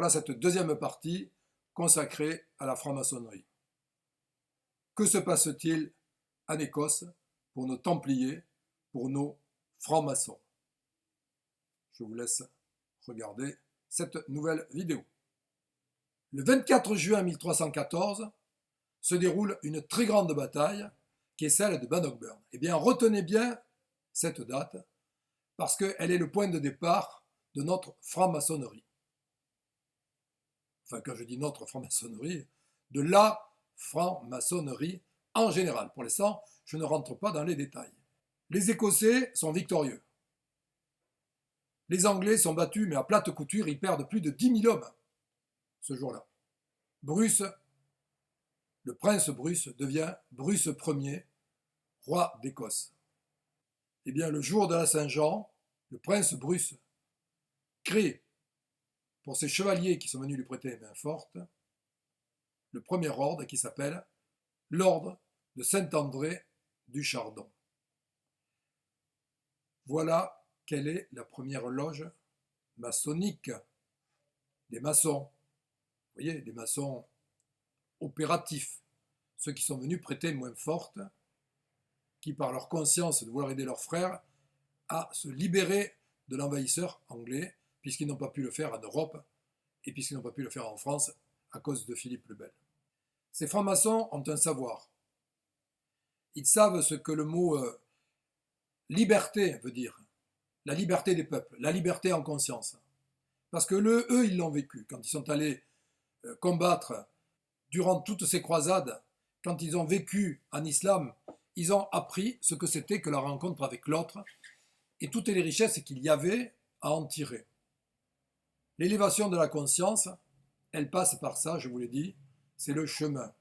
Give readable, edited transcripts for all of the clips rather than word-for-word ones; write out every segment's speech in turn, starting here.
Voilà cette deuxième partie consacrée à la franc-maçonnerie. Que se passe-t-il en Écosse pour nos Templiers, pour nos francs-maçons? Je vous laisse regarder cette nouvelle vidéo. Le 24 juin 1314 se déroule une très grande bataille qui est celle de Bannockburn. Eh bien, retenez bien cette date parce qu'elle est le point de départ de notre franc-maçonnerie. Enfin, quand je dis notre franc-maçonnerie, de la franc-maçonnerie en général. Pour l'instant, je ne rentre pas dans les détails. Les Écossais sont victorieux. Les Anglais sont battus, mais à plate couture, ils perdent plus de 10 000 hommes ce jour-là. Bruce, le prince Bruce, devient Bruce Ier, roi d'Écosse. Eh bien, le jour de la Saint-Jean, le prince Bruce crée, pour ses chevaliers qui sont venus lui prêter main forte, le premier ordre qui s'appelle l'ordre de Saint-André du Chardon. Voilà quelle est la première loge maçonnique des maçons. Vous voyez, des maçons opératifs, ceux qui sont venus prêter main forte, qui par leur conscience de vouloir aider leurs frères à se libérer de l'envahisseur anglais, puisqu'ils n'ont pas pu le faire en Europe et puisqu'ils n'ont pas pu le faire en France à cause de Philippe le Bel. Ces francs-maçons ont un savoir. Ils savent ce que le mot liberté veut dire. La liberté des peuples, la liberté en conscience. Parce que eux, ils l'ont vécu. Quand ils sont allés combattre durant toutes ces croisades, quand ils ont vécu en islam, ils ont appris ce que c'était que la rencontre avec l'autre et toutes les richesses qu'il y avait à en tirer. L'élévation de la conscience, elle passe par ça, je vous l'ai dit, c'est le chemin.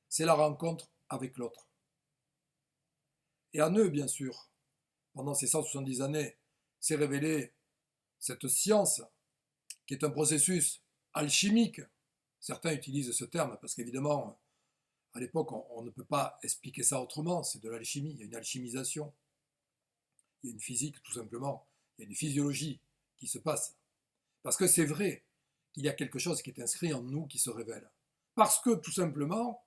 C'est la rencontre avec l'autre. Et en eux, bien sûr, pendant ces 170 années, s'est révélée cette science qui est un processus alchimique. Certains utilisent ce terme parce qu'évidemment, à l'époque, on ne peut pas expliquer ça autrement. C'est de l'alchimie, il y a une alchimisation. Il y a une physique, tout simplement. Il y a une physiologie qui se passe. Parce que c'est vrai qu'il y a quelque chose qui est inscrit en nous qui se révèle. Parce que, tout simplement,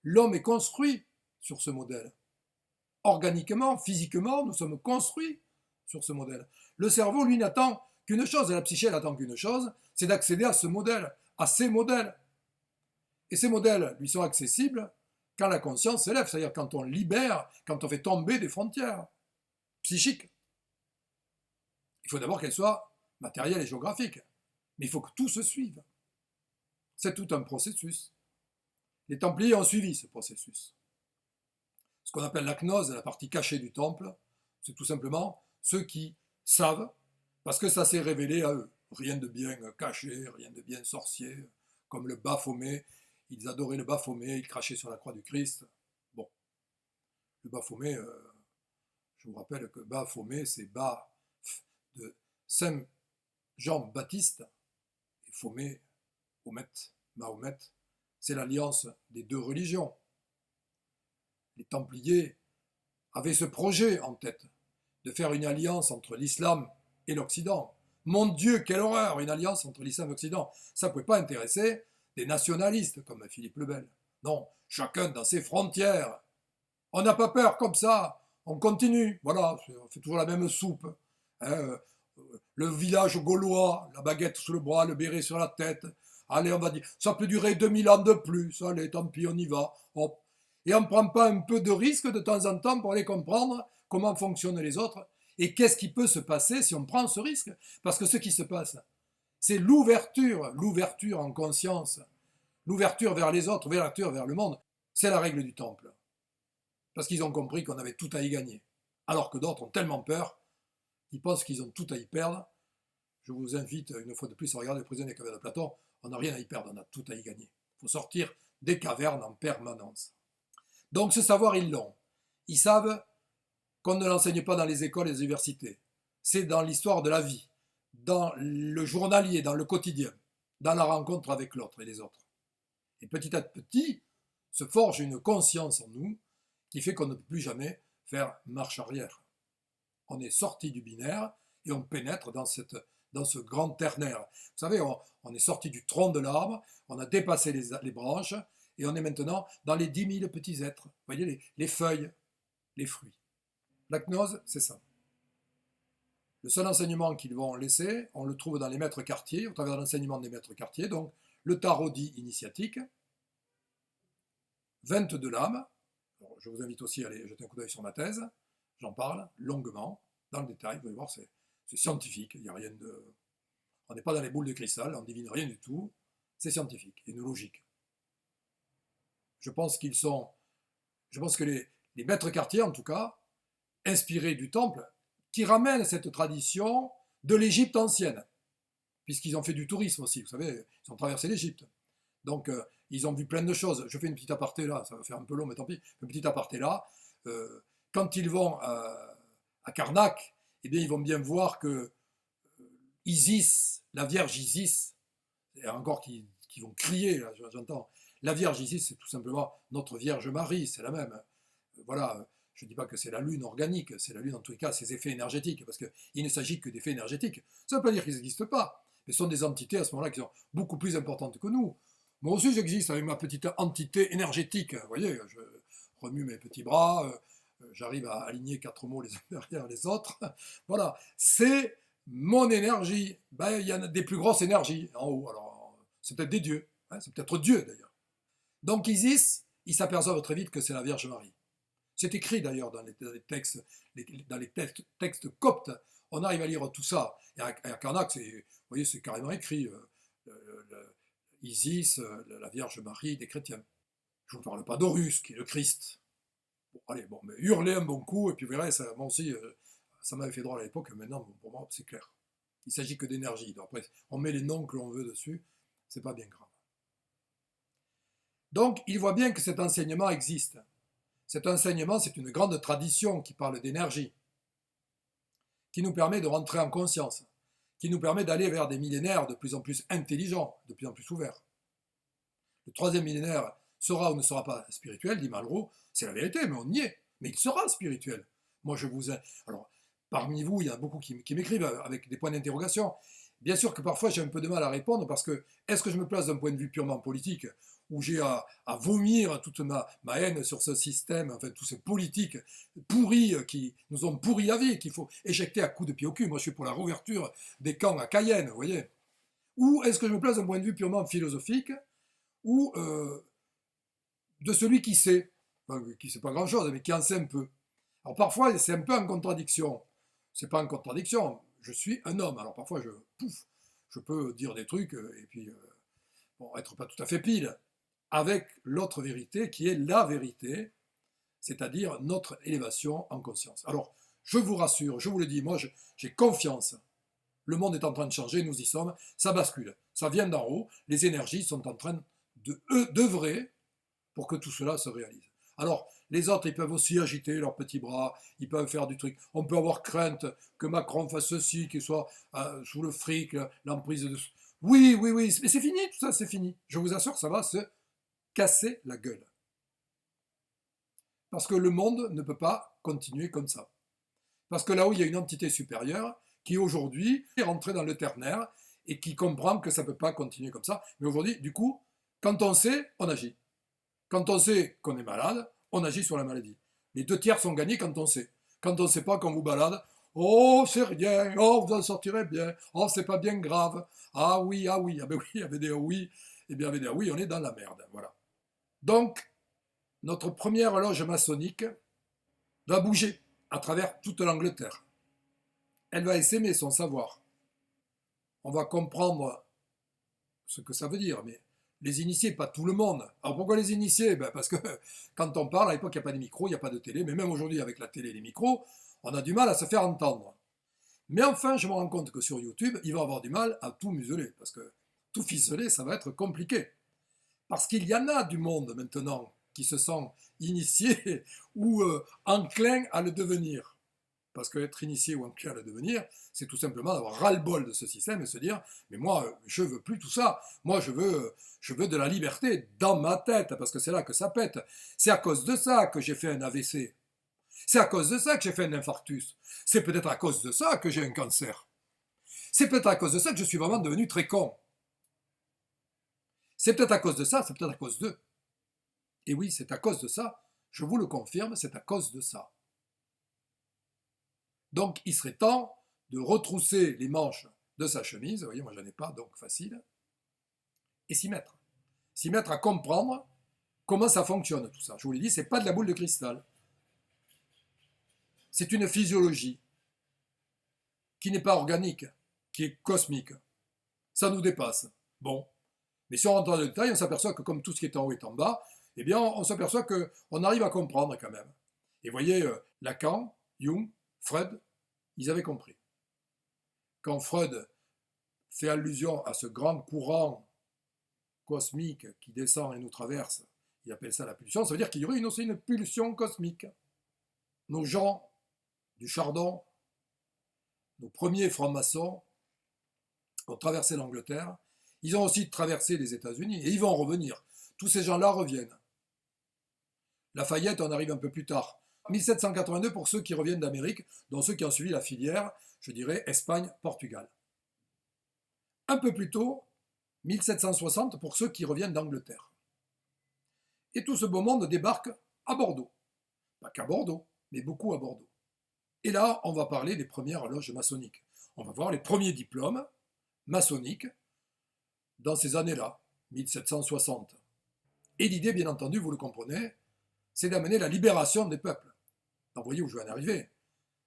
l'homme est construit sur ce modèle. Organiquement, physiquement, nous sommes construits sur ce modèle. Le cerveau, lui, n'attend qu'une chose, et la psyché, elle attend qu'une chose, c'est d'accéder à ce modèle, à ces modèles. Et ces modèles lui sont accessibles quand la conscience s'élève, c'est-à-dire quand on libère, quand on fait tomber des frontières psychiques. Il faut d'abord qu'elles soient matérielles et géographiques, mais il faut que tout se suive. C'est tout un processus. Les Templiers ont suivi ce processus. Ce qu'on appelle la gnose, la partie cachée du temple, c'est tout simplement ceux qui savent, parce que ça s'est révélé à eux. Rien de bien caché, rien de bien sorcier, comme le Baphomet. Ils adoraient le Baphomet, ils crachaient sur la croix du Christ. Bon, le Baphomet, je vous rappelle que Baphomet, c'est Ba de Saint Jean-Baptiste, et Phomé, Mahomet, c'est l'alliance des deux religions. Les Templiers avaient ce projet en tête, de faire une alliance entre l'islam et l'Occident. Mon Dieu, quelle horreur, une alliance entre l'islam et l'Occident. Ça ne pouvait pas intéresser des nationalistes comme Philippe le Bel. Non, chacun dans ses frontières. On n'a pas peur comme ça, on continue. Voilà, on fait toujours la même soupe. Hein, le village gaulois, la baguette sous le bras, le béret sur la tête. Allez, on va dire, ça peut durer 2000 ans de plus. Allez, tant pis, on y va. Hop. Et on ne prend pas un peu de risque de temps en temps pour aller comprendre comment fonctionnent les autres et qu'est-ce qui peut se passer si on prend ce risque. Parce que ce qui se passe, c'est l'ouverture en conscience, l'ouverture vers les autres, l'ouverture vers le monde. C'est la règle du temple. Parce qu'ils ont compris qu'on avait tout à y gagner. Alors que d'autres ont tellement peur qu'ils pensent qu'ils ont tout à y perdre. Je vous invite une fois de plus à regarder Le prisonnier des cavernes de Platon. On n'a rien à y perdre, on a tout à y gagner. Il faut sortir des cavernes en permanence. Donc ce savoir, ils l'ont. Ils savent qu'on ne l'enseigne pas dans les écoles et les universités. C'est dans l'histoire de la vie, dans le journalier, dans le quotidien, dans la rencontre avec l'autre et les autres. Et petit à petit, se forge une conscience en nous qui fait qu'on ne peut plus jamais faire marche arrière. On est sorti du binaire et on pénètre dans cette dans ce grand ternaire. Vous savez, on est sorti du tronc de l'arbre, on a dépassé les branches, et on est maintenant dans les 10 000 petits êtres. Vous voyez, les feuilles, les fruits. La gnose, c'est ça. Le seul enseignement qu'ils vont laisser, on le trouve dans les maîtres quartiers, au travers de l'enseignement des maîtres quartiers, donc le tarot dit initiatique, 22 lames. Alors, je vous invite aussi à aller jeter un coup d'œil sur ma thèse, j'en parle longuement, dans le détail, vous allez voir, c'est scientifique, il n'y a rien de... On n'est pas dans les boules de cristal, on ne divine rien du tout, c'est scientifique, il y a une logique. Je pense que les maîtres quartiers, en tout cas, inspirés du temple, qui ramènent cette tradition de l'Égypte ancienne, puisqu'ils ont fait du tourisme aussi, vous savez, ils ont traversé l'Égypte. Donc, ils ont vu plein de choses. Je fais une petite aparté là, ça va faire un peu long, mais tant pis, une petite aparté là. Quand ils vont à Karnak, eh bien, ils vont bien voir que Isis, la Vierge Isis, et encore qui vont crier, là, j'entends, la Vierge Isis, c'est tout simplement notre Vierge Marie, c'est la même. Voilà, je ne dis pas que c'est la Lune organique, c'est la Lune en tous les cas, ses effets énergétiques, parce qu'il ne s'agit que d'effets énergétiques. Ça ne veut pas dire qu'ils n'existent pas, mais ce sont des entités à ce moment-là qui sont beaucoup plus importantes que nous. Moi aussi j'existe avec ma petite entité énergétique, vous voyez, je remue mes petits bras, j'arrive à aligner 4 mots les uns derrière les autres. Voilà, c'est mon énergie. Ben, il y en a des plus grosses énergies en haut, alors c'est peut-être des dieux, hein, c'est peut-être Dieu d'ailleurs. Donc Isis, ils s'aperçoivent très vite que c'est la Vierge Marie. C'est écrit d'ailleurs dans les textes coptes. On arrive à lire tout ça. Et à Karnak, vous voyez, c'est carrément écrit. Isis, la Vierge Marie des chrétiens. Je ne vous parle pas d'Horus, qui est le Christ. Bon, allez, bon, mais hurlez un bon coup, et puis vous verrez, ça, moi aussi, ça m'avait fait drôle à l'époque, maintenant, bon, pour moi, c'est clair. Il ne s'agit que d'énergie. Après, on met les noms que l'on veut dessus, c'est pas bien grave. Donc, il voit bien que cet enseignement existe. Cet enseignement, c'est une grande tradition qui parle d'énergie, qui nous permet de rentrer en conscience, qui nous permet d'aller vers des millénaires de plus en plus intelligents, de plus en plus ouverts. Le 3e millénaire sera ou ne sera pas spirituel, dit Malraux, c'est la vérité, mais on y est. Mais il sera spirituel. Moi, je vous... Alors, parmi vous, il y en a beaucoup qui m'écrivent avec des points d'interrogation. Bien sûr que parfois, j'ai un peu de mal à répondre parce que, est-ce que je me place d'un point de vue purement politique, où j'ai à vomir toute ma haine sur ce système, enfin, tous ces politiques pourris qui nous ont pourris la vie, qu'il faut éjecter à coups de pied au cul. Moi, je suis pour la réouverture des camps à Cayenne, vous voyez. Ou est-ce que je me place d'un point de vue purement philosophique, ou de celui qui sait, enfin, qui ne sait pas grand-chose, mais qui en sait un peu. Alors parfois, c'est un peu en contradiction. C'est pas en contradiction. Je suis un homme. Alors parfois, je peux dire des trucs et puis bon, être pas tout à fait pile avec l'autre vérité qui est la vérité, c'est-à-dire notre élévation en conscience. Alors, je vous rassure, je vous le dis, moi, j'ai confiance. Le monde est en train de changer, nous y sommes, ça bascule. Ça vient d'en haut, les énergies sont en train d'œuvrer pour que tout cela se réalise. Alors, les autres, ils peuvent aussi agiter leurs petits bras, ils peuvent faire du truc. On peut avoir crainte que Macron fasse ceci, qu'il soit sous le fric, l'emprise de... Oui, oui, oui, mais c'est fini, tout ça, c'est fini. Je vous assure, ça va se casser la gueule. Parce que le monde ne peut pas continuer comme ça. Parce que là où il y a une entité supérieure qui aujourd'hui est rentrée dans le ternaire et qui comprend que ça ne peut pas continuer comme ça. Mais aujourd'hui, du coup, quand on sait, on agit. Quand on sait qu'on est malade, on agit sur la maladie. Les 2 tiers sont gagnés quand on sait. Quand on ne sait pas, qu'on vous balade, oh, c'est rien, oh, vous en sortirez bien, oh, c'est pas bien grave, ah oui, ah oui, ah ben oui, il y avait des oui, et bien avec des oui, on est dans la merde, voilà. Donc, notre première loge maçonnique va bouger à travers toute l'Angleterre. Elle va essaimer son savoir. On va comprendre ce que ça veut dire, mais les initiés, pas tout le monde. Alors pourquoi les initiés? Parce que quand on parle, à l'époque, il n'y a pas de micro, il n'y a pas de télé, mais même aujourd'hui, avec la télé et les micros, on a du mal à se faire entendre. Mais enfin, je me rends compte que sur YouTube, ils vont avoir du mal à tout museler, parce que tout ficeler, ça va être compliqué. Parce qu'il y en a du monde maintenant qui se sent initiés ou enclins à le devenir. Parce qu'être initié ou enclin à le devenir, c'est tout simplement d'avoir ras-le-bol de ce système et se dire « mais moi, je veux plus tout ça. Moi, je veux de la liberté dans ma tête, parce que c'est là que ça pète. C'est à cause de ça que j'ai fait un AVC. C'est à cause de ça que j'ai fait un infarctus. C'est peut-être à cause de ça que j'ai un cancer. C'est peut-être à cause de ça que je suis vraiment devenu très con. C'est peut-être à cause de ça, c'est peut-être à cause d'eux. Et oui, c'est à cause de ça, je vous le confirme, c'est à cause de ça. Donc il serait temps de retrousser les manches de sa chemise, vous voyez, moi j'en ai pas, donc facile, et s'y mettre. S'y mettre à comprendre comment ça fonctionne tout ça. Je vous l'ai dit, c'est pas de la boule de cristal. C'est une physiologie qui n'est pas organique, qui est cosmique. Ça nous dépasse. Bon. Mais si on rentre dans le détail, on s'aperçoit que comme tout ce qui est en haut est en bas, eh bien, on s'aperçoit qu'on arrive à comprendre quand même. Et vous voyez, Lacan, Jung, Freud, ils avaient compris. Quand Freud fait allusion à ce grand courant cosmique qui descend et nous traverse, il appelle ça la pulsion, ça veut dire qu'il y aurait aussi une pulsion cosmique. Nos gens du Chardon, nos premiers francs-maçons, ont traversé l'Angleterre, ils ont aussi traversé les États-Unis et ils vont revenir. Tous ces gens-là reviennent. Lafayette, on arrive un peu plus tard. 1782 pour ceux qui reviennent d'Amérique, dont ceux qui ont suivi la filière, je dirais Espagne, Portugal. Un peu plus tôt, 1760 pour ceux qui reviennent d'Angleterre. Et tout ce beau monde débarque à Bordeaux. Pas qu'à Bordeaux, mais beaucoup à Bordeaux. Et là, on va parler des premières loges maçonniques. On va voir les premiers diplômes maçonniques dans ces années-là, 1760. Et l'idée, bien entendu, vous le comprenez, c'est d'amener la libération des peuples. Donc, vous voyez où je vais en arriver.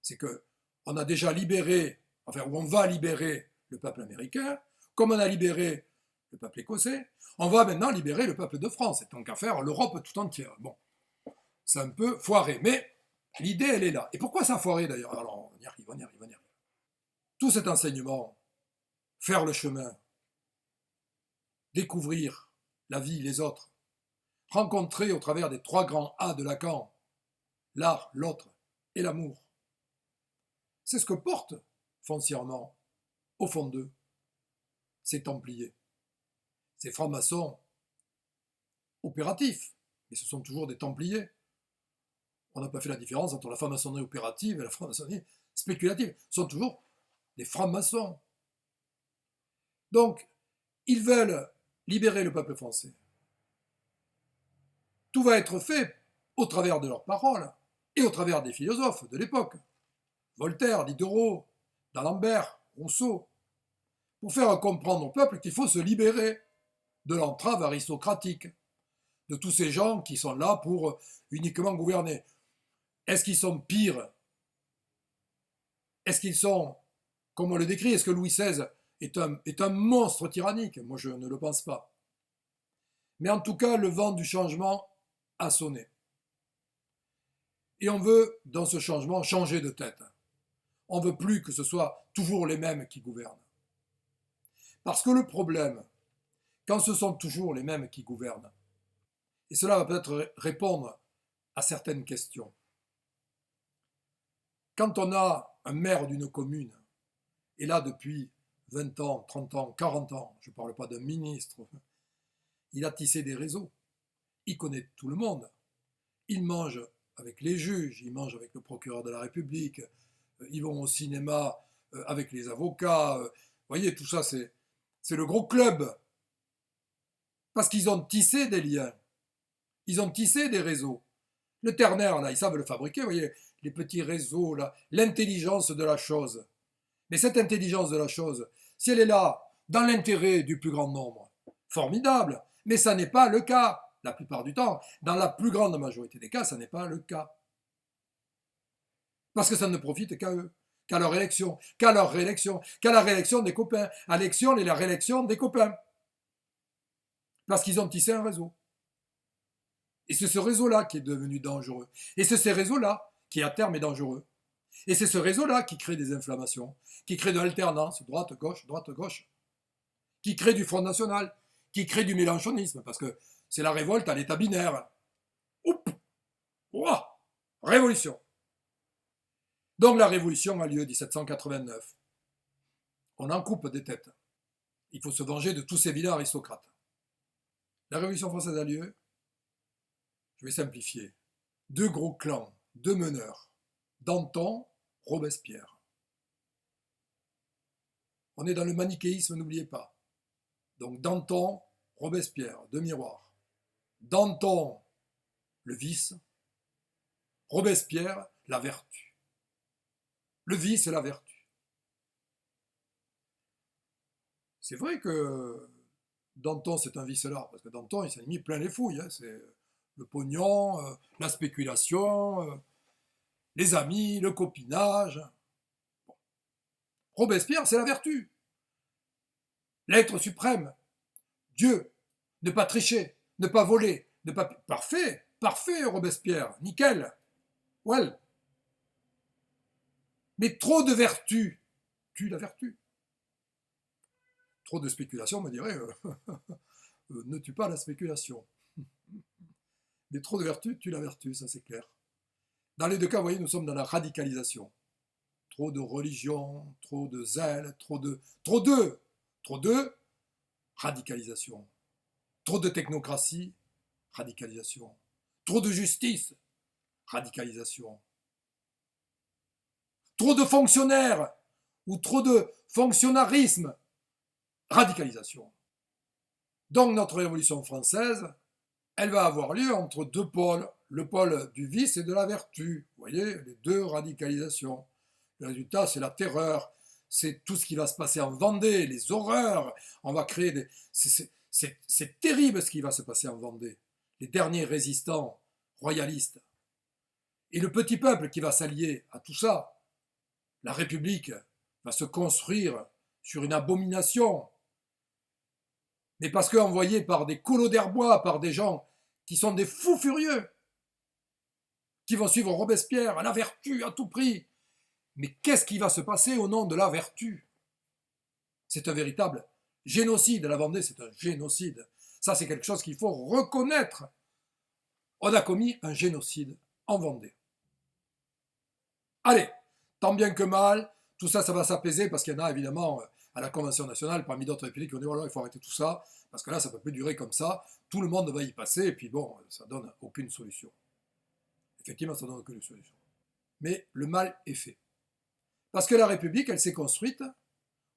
C'est qu'on a déjà libéré, enfin, où on va libérer le peuple américain, comme on a libéré le peuple écossais, on va maintenant libérer le peuple de France, et tant qu'à faire l'Europe tout entière. Bon, c'est un peu foiré, mais l'idée, elle est là. Et pourquoi ça a foiré d'ailleurs? Alors, on y arrive, on y arrive, on y arrive. Tout cet enseignement, faire le chemin, découvrir la vie, les autres, rencontrer au travers des trois grands A de Lacan, l'art, l'autre et l'amour. C'est ce que portent foncièrement, au fond d'eux, ces Templiers, ces francs-maçons opératifs, mais ce sont toujours des Templiers. On n'a pas fait la différence entre la franc-maçonnerie opérative et la franc-maçonnerie spéculative. Ce sont toujours des francs-maçons. Donc, ils veulent libérer le peuple français. Tout va être fait au travers de leurs paroles et au travers des philosophes de l'époque. Voltaire, Diderot, d'Alembert, Rousseau, pour faire comprendre au peuple qu'il faut se libérer de l'entrave aristocratique, de tous ces gens qui sont là pour uniquement gouverner. Est-ce qu'ils sont pires? Est-ce qu'ils sont, comme on le décrit, est-ce que Louis XVI est un monstre tyrannique? Moi, je ne le pense pas. Mais en tout cas, le vent du changement a sonné. Et on veut, dans ce changement, changer de tête. On ne veut plus que ce soit toujours les mêmes qui gouvernent. Parce que le problème, quand ce sont toujours les mêmes qui gouvernent, et cela va peut-être répondre à certaines questions. Quand on a un maire d'une commune, et là depuis 20 ans, 30 ans, 40 ans, je ne parle pas d'un ministre, il a tissé des réseaux, il connaît tout le monde, il mange avec les juges, il mange avec le procureur de la République, ils vont au cinéma avec les avocats, vous voyez, tout ça c'est le gros club, parce qu'ils ont tissé des liens, ils ont tissé des réseaux. Le ternaire, là, ils savent le fabriquer, vous voyez, les petits réseaux, là, l'intelligence de la chose. Mais cette intelligence de la chose, si elle est là, dans l'intérêt du plus grand nombre, formidable, mais ça n'est pas le cas, la plupart du temps. Dans la plus grande majorité des cas, ça n'est pas le cas. Parce que ça ne profite qu'à eux, qu'à leur élection, qu'à leur réélection, qu'à la réélection des copains, à l'élection et la réélection des copains. Parce qu'ils ont tissé un réseau. Et c'est ce réseau-là qui est devenu dangereux. Et c'est ce réseau-là qui, à terme, est dangereux. Et c'est ce réseau-là qui crée des inflammations, qui crée de l'alternance, droite-gauche, qui crée du Front National, qui crée du mélenchonisme, parce que c'est la révolte à l'état binaire. Oup, ouah, révolution. Donc la révolution a lieu 1789. On en coupe des têtes. Il faut se venger de tous ces vilains aristocrates. La révolution française a lieu, je vais simplifier, deux gros clans, deux meneurs, Danton, Robespierre. On est dans le manichéisme, n'oubliez pas. Donc Danton, Robespierre, deux miroirs. Danton, le vice. Robespierre, la vertu. Le vice et la vertu. C'est vrai que Danton, c'est un vicelard, parce que Danton, il s'est mis plein les fouilles. Hein. C'est le pognon, la spéculation, les amis, le copinage. Bon. Robespierre, c'est la vertu. L'être suprême. Dieu. Ne pas tricher, ne pas voler, ne pas... Parfait, parfait, Robespierre, nickel. Well. Mais trop de vertu tue la vertu. Trop de spéculation, on me dirait, ne tue pas la spéculation. Mais trop de vertu tue la vertu, ça c'est clair. Dans les deux cas, vous voyez, nous sommes dans la radicalisation. Trop de religion, trop de zèle, trop de radicalisation. Trop de technocratie, radicalisation. Trop de justice, radicalisation. Trop de fonctionnaires ou trop de fonctionnarisme, radicalisation. Donc notre Révolution française, elle va avoir lieu entre deux pôles, le pôle du vice et de la vertu. Vous voyez, les deux radicalisations. Le résultat, c'est la terreur, c'est tout ce qui va se passer en Vendée, les horreurs. On va créer des... C'est terrible ce qui va se passer en Vendée. Les derniers résistants royalistes. Et le petit peuple qui va s'allier à tout ça. La République va se construire sur une abomination. Mais parce qu'envoyé par des colos d'herbois, par des gens qui sont des fous furieux, qui vont suivre Robespierre, la vertu à tout prix. Mais qu'est-ce qui va se passer au nom de la vertu? C'est un véritable génocide. La Vendée, c'est un génocide. Ça, c'est quelque chose qu'il faut reconnaître. On a commis un génocide en Vendée. Allez, tant bien que mal, tout ça, ça va s'apaiser parce qu'il y en a évidemment à la Convention nationale, parmi d'autres républiques, qui vont dire voilà, il faut arrêter tout ça, parce que là, ça ne peut plus durer comme ça. Tout le monde va y passer, et puis bon, ça ne donne aucune solution. Effectivement, ça ne donne aucune solution. Mais le mal est fait. Parce que la République, elle s'est construite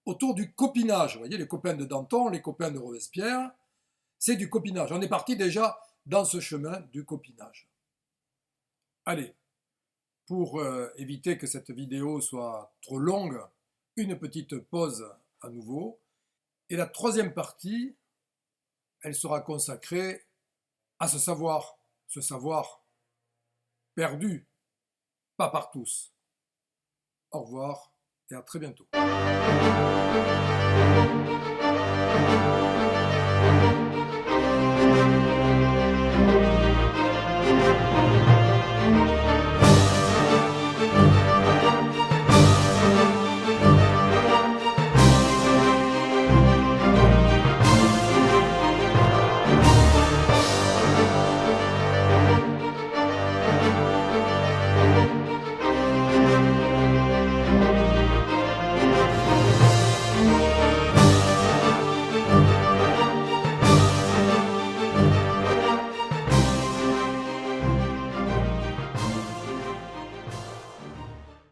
autour du copinage. Vous voyez, les copains de Danton, les copains de Robespierre, c'est du copinage. On est parti déjà dans ce chemin du copinage. Allez, pour éviter que cette vidéo soit trop longue, une petite pause à nouveau. Et la troisième partie, elle sera consacrée à ce savoir perdu, pas par tous. Au revoir et à très bientôt.